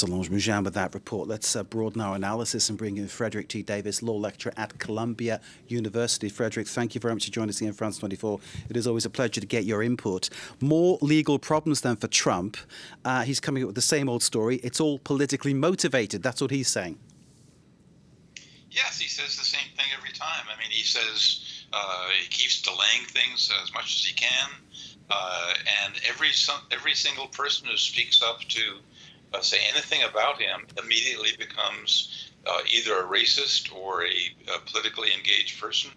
Solange Mougin with that report. Let's broaden our analysis and bring in Frederick T. Davis, law lecturer at Columbia University. Frederick, thank you very much for joining us here in France 24. It is always a pleasure to get your input. More legal problems than for Trump. He's coming up with the same old story. It's all politically motivated. That's what he's saying. Yes, he says the same thing every time. I mean, he says he keeps delaying things as much as he can. And every single person who speaks up to say anything about him immediately becomes either a racist or a politically engaged person.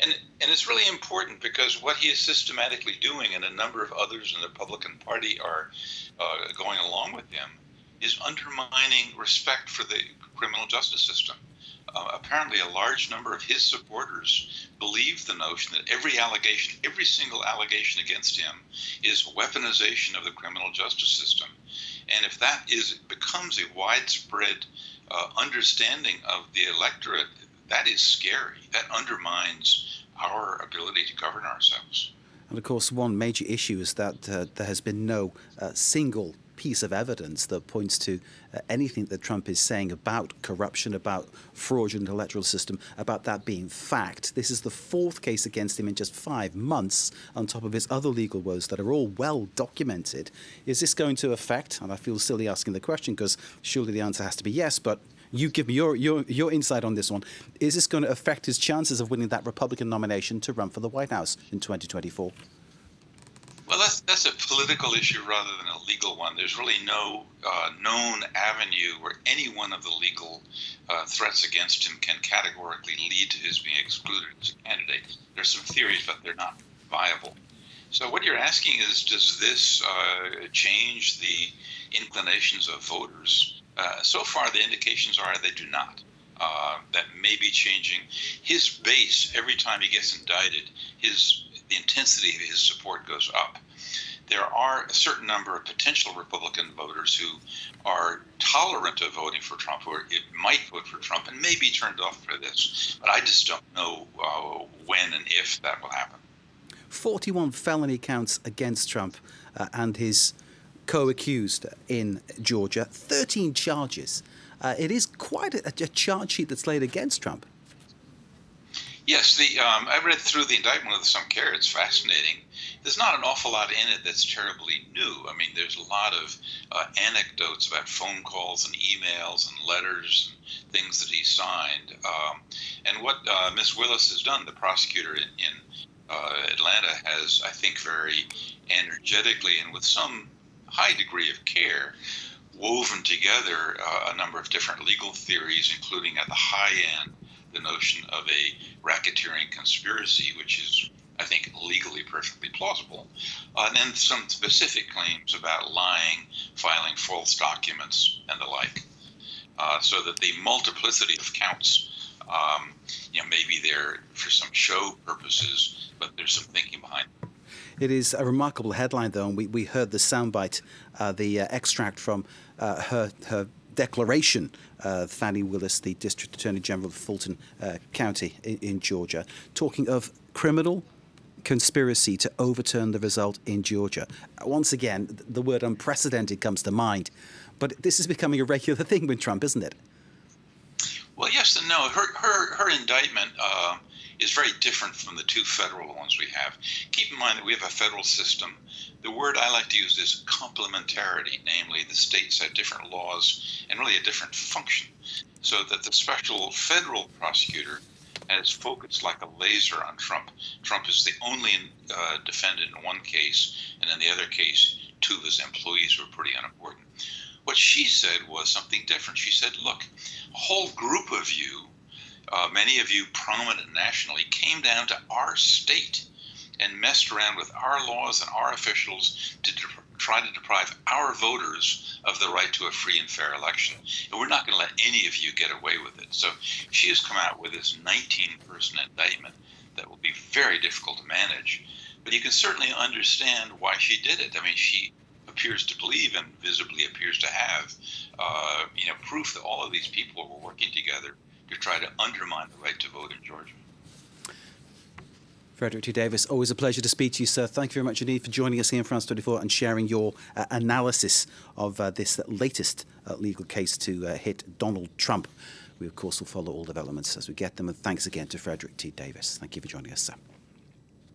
And it's really important because what he is systematically doing, and a number of others in the Republican Party are going along with him, is undermining respect for the criminal justice system. Apparently, a large number of his supporters believe the notion that every single allegation against him is weaponization of the criminal justice system. And if that becomes a widespread understanding of the electorate, that is scary. That undermines our ability to govern ourselves. And of course, one major issue is that there has been no single piece of evidence that points to anything that Trump is saying about corruption, about fraudulent electoral system, about that being fact. This is the fourth case against him in just 5 months, on top of his other legal woes that are all well documented. Is this going to affect, and I feel silly asking the question because surely the answer has to be yes, but you give me your insight on this one. Is this going to affect his chances of winning that Republican nomination to run for the White House in 2024? Well, that's a political issue rather than a legal one. There's really no known avenue where any one of the legal threats against him can categorically lead to his being excluded as a candidate. There's some theories, but they're not viable. So what you're asking is, does this change the inclinations of voters? So far, the indications are they do not. That may be changing. His base, every time he gets indicted, the intensity of his support goes up. There are a certain number of potential Republican voters who are tolerant of voting for Trump, or might vote for Trump, and may be turned off for this. But I just don't know when and if that will happen. 41 felony counts against Trump and his co-accused in Georgia. 13 charges. It is quite a charge sheet that's laid against Trump. Yes, I read through the indictment with some care. It's fascinating. There's not an awful lot in it that's terribly new. I mean, there's a lot of anecdotes about phone calls and emails and letters and things that he signed. And what Ms. Willis has done, the prosecutor in Atlanta, has, I think, very energetically and with some high degree of care, woven together a number of different legal theories, including at the high end, the notion of a racketeering conspiracy, which is, I think, legally perfectly plausible, and then some specific claims about lying, filing false documents, and the like. So that the multiplicity of counts, maybe they're for some show purposes, but there's some thinking behind them. It is a remarkable headline, though, and we heard the soundbite, the extract from her declaration, Fannie Willis, the District Attorney General of Fulton County in Georgia, talking of criminal conspiracy to overturn the result in Georgia. Once again, the word unprecedented comes to mind, but this is becoming a regular thing with Trump, isn't it? Well, yes and no. Her indictment is very different from the two federal ones we have. Keep in mind that we have a federal system. The word I like to use is complementarity, namely the states have different laws and really a different function, so that the special federal prosecutor has focused like a laser on Trump. Trump is the only defendant in one case, and in the other case, two of his employees were pretty unimportant. What she said was something different. She said, look, a whole group of you, many of you prominent nationally, came down to our state and messed around with our laws and our officials to try to deprive our voters of the right to a free and fair election. And we're not going to let any of you get away with it. So she has come out with this 19-person indictment that will be very difficult to manage. But you can certainly understand why she did it. I mean, she appears to believe and visibly appears to have proof that all of these people were working together to try to undermine the right to vote in Georgia. Frederick T. Davis, always a pleasure to speak to you, sir. Thank you very much indeed for joining us here in France 24 and sharing your analysis of this latest legal case to hit Donald Trump. We, of course, will follow all developments as we get them. And thanks again to Frederick T. Davis. Thank you for joining us, sir.